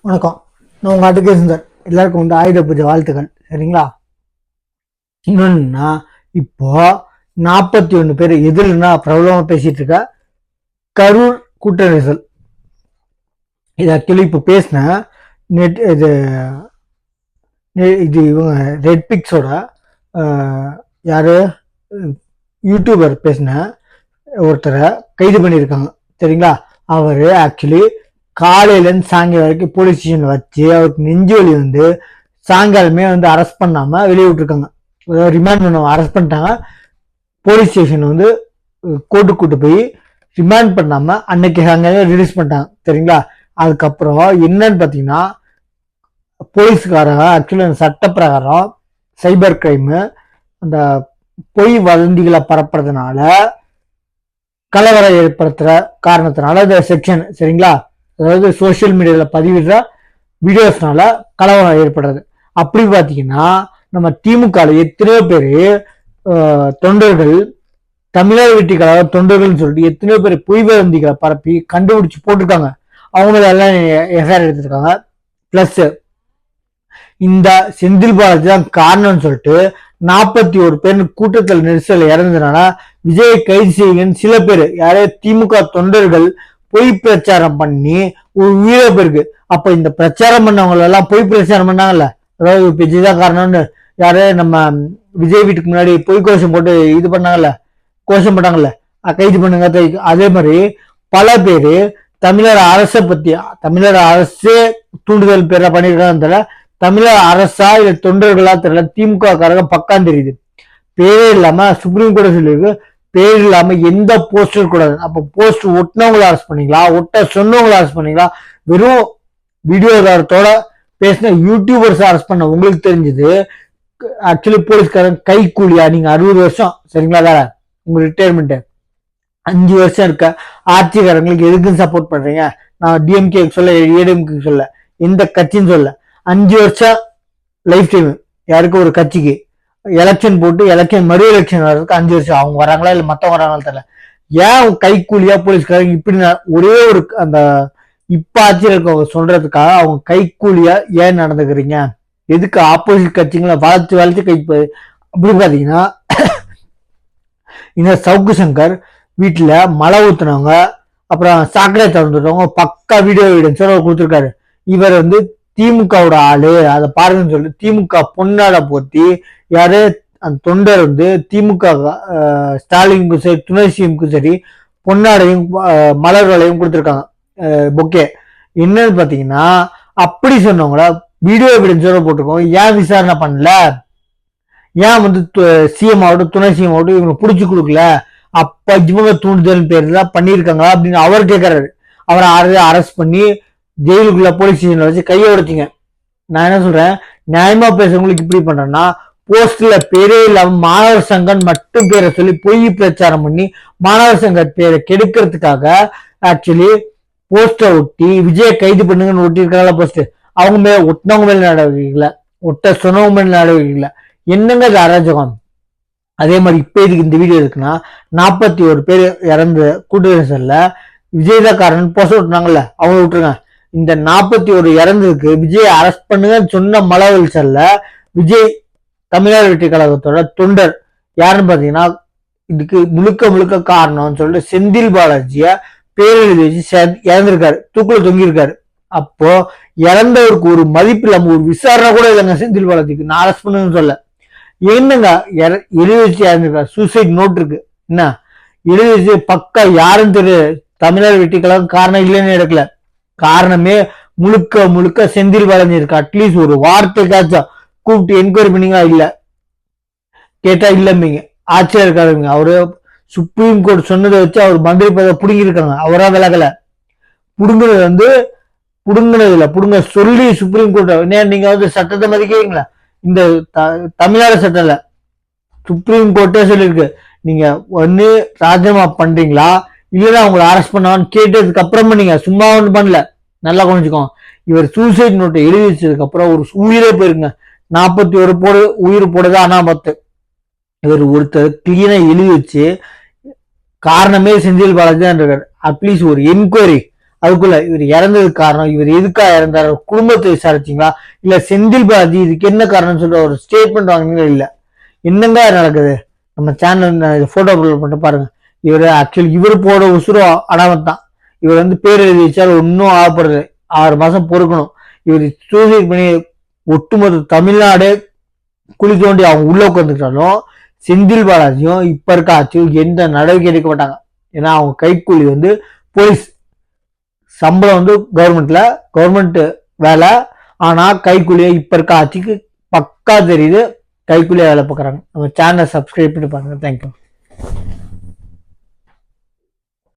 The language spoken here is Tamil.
வணக்கம். நான் உங்க அட்வொகேட் சுந்தர். எல்லாருக்கும் வந்து ஆயுத பூஜை வாழ்த்துக்கள். சரிங்களா? இன்னொன்னா, இப்போ 41 பேர் எதிரினா பிரபலமா பேசிட்டு இருக்க கரூர் கூட்ட நெரிசல். இது ஆக்சுவலி இப்போ பேசின நெட் இது இவங்க ரெட் பிக்ஸோட யாரு யூடியூபர் பேசின ஒருத்தரை கைது பண்ணியிருக்காங்க. சரிங்களா? அவரு ஆக்சுவலி காலையிலேருந்து சாயங்காலம் வரைக்கும் போலீஸ் ஸ்டேஷன்ல வச்சு அவருக்கு நெஞ்சு வலி வந்து சாயங்காலமே வந்து அரெஸ்ட் பண்ணாம வெளியே விட்டுருக்காங்க. ரிமாண்ட் பண்ண அரெஸ்ட் பண்ணிட்டாங்க. போலீஸ் ஸ்டேஷன் வந்து கோர்ட்டு கூட்டு போய் ரிமாண்ட் பண்ணாம அன்னைக்கு சாயங்காலம் ரிலீஸ் பண்ணிட்டாங்க. சரிங்களா? அதுக்கப்புறம் என்னன்னு பாத்தீங்கன்னா, போலீஸ்காரங்க ஆக்சுவலி அந்த சட்ட பிரகாரம் சைபர் கிரைமு அந்த பொய் வதந்திகளை பரப்புறதுனால கலவரம் ஏற்படுத்துற காரணத்தினால இந்த செக்ஷன். சரிங்களா? அதாவது சோசியல் மீடியால பதிவிடுற வீடியோஸ்னால கலவரம் ஏற்படுறது. அப்படி பாத்தீங்கன்னா நம்ம திமுக எத்தனையோ பேரு தொண்டர்கள் தமிழர் வெற்றி கழக தொண்டர்கள் சொல்லிட்டு எத்தனையோ பேர் பொய் வதந்திகளை பரப்பி கண்டுபிடிச்சு போட்டிருக்காங்க. அவங்க எல்லாம் எஃப்ஐஆர் எடுத்திருக்காங்க. பிளஸ் இந்த செந்தில் பாலாஜி தான் காரணம்னு சொல்லிட்டு 41 பேர் கூட்டத்தில் நெரிசல் இறந்ததுனால விஜயை கைது செய்யுங்கன்னு சில பேர் யாரே திமுக தொண்டர்கள் பொய் பிரச்சாரம் பண்ணி ஒரு உயிரை பேருக்கு. அப்ப இந்த பிரச்சாரம் பண்ணவங்க எல்லாம் பொய் பிரச்சாரம் பண்ணாங்கல்ல, அதாவது விஜய் தான் காரணம்னு யாரே நம்ம விஜய் வீட்டுக்கு முன்னாடி பொய் கோஷம் போட்டு இது பண்ணாங்கல்ல, கோஷம் போட்டாங்கல்ல, கைது பண்ணுங்க. அதே மாதிரி பல பேரு தமிழர் அரசை பத்தி தமிழர் அரசே தூண்டுதல் பேர பண்ணிருக்காங்க. தமிழக அரசா இல்ல தொண்டர்களா தெரியல, திமுக காரங்க பக்கம் தெரியுது. பேரே இல்லாம சுப்ரீம் கோர்ட் சொல்லியிருக்கு, பேர் இல்லாம எந்த போஸ்டர் கூடாது. அப்ப போஸ்டர் ஒட்டினவங்களை அரெஸ்ட் பண்ணீங்களா, ஒட்ட சொன்னவங்களை அரெஸ்ட் பண்ணீங்களா? வெறும் வீடியோகாரத்தோட பேசின யூடியூபர்ஸ் அரெஸ்ட் பண்ண உங்களுக்கு தெரிஞ்சது ஆக்சுவலி போலீஸ்காரன் கை கூலியா? நீங்க 60 வருஷம் சரிங்களா வேற உங்க ரிட்டையர்மெண்ட் 5 வருஷம் இருக்க ஆட்சிக்காரங்களுக்கு எதுக்குன்னு சப்போர்ட் பண்றீங்க? நான் டிஎம்கே சொல்ல, ஏடிஎம்கே சொல்ல, எந்த கட்சின்னு சொல்ல. 5 வருஷம் லைஃப் டைம் யாருக்கு ஒரு கட்சிக்கு எலெக்ஷன் போட்டு எலெக்ஷன் மறு எலெக்ஷன் வர்றதுக்கு 5 வருஷம். அவங்க வராங்களா இல்ல மத்தவங்க வராங்களா தெரியல. ஏன் கைக்கூலியா போலீஸ்காரங்க இப்படி ஒரே ஒரு அந்த இப்ப ஆட்சியில் இருக்கவங்க சொல்றதுக்காக அவங்க கைக்கூலியா ஏன் நடந்துக்கிறீங்க? எதுக்கு ஆப்போசிட் கட்சிங்களை வளர்த்து வளர்த்து கை அப்படி பாத்தீங்கன்னா இந்த சவுக்கு சங்கர் வீட்டுல மழை ஊத்துனவங்க அப்புறம் சாக்கடை திறந்துட்டவங்க பக்கா வீடியோ எவிடன்ஸோட கொடுத்துருக்காரு. இவர் வந்து திமுகவோட ஆளு, அதை பாருங்கன்னு சொல்லி திமுக பொன்னாட போத்தி யாரு அந்த தொண்டர் வந்து திமுக ஸ்டாலினுக்கும் சரி துணை சிஎம்க்கும் சரி பொன்னாடையும் மலர் வளையும் கொடுத்துருக்காங்க பொக்கே. என்னன்னு பாத்தீங்கன்னா அப்படி சொன்னவங்கள வீடியோ எவிடன்ஸோட போட்டிருக்கோம். ஏன் விசாரணை பண்ணல? ஏன் வந்து சிஎம் ஆகட்டும் துணை சிஎம் ஆகட்டும் இவங்க புடிச்சு கொடுக்கல? அப்ப இவங்க தூண்டுதல் பேர்ல பண்ணிருக்காங்களா அப்படின்னு அவர் கேட்கறாரு. அவரை அரெஸ்ட் பண்ணி ஜெயிலுக்குள்ள போலீஸ் ஸ்டேஷன்ல வச்சு கையை உடைச்சிங்க. நான் என்ன சொல்றேன், நியாயமா பேசுறவங்களுக்கு இப்படி பண்றேன்னா, போஸ்ட்ல பேரே இல்லாம மாணவர் சங்கம் மட்டும் பேரை சொல்லி பொய் பிரச்சாரம் பண்ணி மாணவர் சங்க பேரை கெடுக்கிறதுக்காக ஆக்சுவலி போஸ்டர் ஒட்டி விஜய கைது பண்ணுங்கன்னு ஒட்டி இருக்காங்களா போஸ்ட். அவங்க மேல ஒட்டினவங்க மேல நடவடிக்கை, ஒட்ட சொன்னவங்க மேல நடவடிக்கை. என்னங்க இது அராஜகம்? அதே மாதிரி இப்ப இதுக்கு இந்த வீடியோ இருக்குன்னா 41 பேர் இறந்து கூட்ட நெரிசல்ல விஜய் தான் காரணம் போஸ்டர் ஒட்டினாங்கல்ல, அவங்க விட்டுருங்க. இந்த 41 இறந்ததுக்கு விஜய் அரெஸ்ட் பண்ணுங்க சொன்ன மலவெளிச்சல்ல விஜய் தமிழர் வெற்றி கழகத்தோட தொண்டர் யாருன்னு பாத்தீங்கன்னா இதுக்கு முழுக்க முழுக்க காரணம்னு சொல்லிட்டு செந்தில் பாலாஜிய பேரெழுதி வச்சு இறந்திருக்காரு, தூக்குல தொங்கியிருக்காரு. அப்போ இறந்தவருக்கு ஒரு மதிப்பு இல்லாம ஒரு விசாரணை கூட இல்லைங்க செந்தில் பாலாஜிக்கு. நான் அரெஸ்ட் பண்ணுன்னு சொல்ல, என்னங்க எழுதி வச்சு இறந்திருக்காரு. சூசைட் நோட் இருக்கு, என்ன எழுதி வச்சு பக்கா யாருன்னு தெரியாது. தமிழர் வெற்றி கழகம் காரணம் இல்லைன்னு எடுக்கல, காரணமே முழுக்க முழுக்க செந்தில் பாலாஜி இருக்கு. அட்லீஸ்ட் ஒரு வார்த்தைக்காச்சும் கூப்பிட்டு என்கொயரி பண்ணீங்களா? இல்ல. கேட்டா இல்லம்பீங்க. ஆட்சியா இருக்காருங்க. அவரு சுப்ரீம் கோர்ட் சொன்னதை வச்சு அவர் மந்திரி பதவி புடுங்கி இருக்காங்க. அவரா விலகல. புடுங்குனது வந்து புடுங்குனது இல்ல, புடுங்க சொல்லி சுப்ரீம் கோர்ட். நீங்க வந்து சட்டத்தை மதிக்கிறீங்களா? இந்த தமிழ்நாடு சட்டம் இல்ல, சுப்ரீம் கோர்ட்டே சொல்லியிருக்கு. நீங்க ஒன்னு ராஜினாமா பண்றீங்களா இல்லைன்னா அவங்களை அரெஸ்ட் பண்ணான்னு கேட்டதுக்கு அப்புறம் பண்ணீங்க, சும்மா ஒண்ணு பண்ணல. நல்லா கொஞ்சிக்கோங்க. இவர் சூசைட் நோட்டை எழுதி வச்சதுக்கு அப்புறம் ஒரு உயிரே போயிருங்க. 41 போடு உயிர் போடுறது அனாமத்து. இவர் ஒருத்தர் கிளீனா எழுதி வச்சு காரணமே செந்தில் பாலாஜி தான் இருக்காரு. அட்லீஸ்ட் ஒரு என்கொயரி அதுக்குள்ள இவர் இறந்ததுக்கு காரணம், இவர் எதுக்காக இறந்தாரு, குடும்பத்தை விசாரிச்சிங்களா, இல்ல செந்தில் பாலாஜி இதுக்கு என்ன காரணம்னு சொல்லிட்டு ஒரு ஸ்டேட்மெண்ட் வாங்கினீங்களா? இல்ல. என்னங்க நடக்குது? நம்ம சேனல் போட்டோ அப்லோட் பண்ணிட்டு பாருங்க. இவர் ஆக்சுவலி இவர் போட உசுரம் அனாமத் தான். இவர் வந்து பேர் எழுதி வச்சாலும் ஒன்னும் ஆகப்படுறது, 6 மாசம் பொறுக்கணும். இவர் சூசைட் பண்ணி ஒட்டுமொத்த தமிழ்நாடே குழி தோண்டி அவங்க உள்ள உட்காந்துட்டாலும் செந்தில் பாலாஜியும் இப்ப இருக்க ஆட்சியும் எந்த நடவடிக்கை எடுக்க மாட்டாங்க. ஏன்னா அவங்க கைக்கூலி வந்து போலீஸ் சம்பளம் வந்து கவர்மெண்ட் வேலை. ஆனா கைக்கூலியை இப்ப இருக்க ஆட்சிக்கு பக்கா தெரியுது, கைக்கூலியா வேலை பார்க்குறாங்க. நம்ம சேனலை சப்ஸ்கிரைப் பண்ணி பாருங்க. தேங்க்யூ.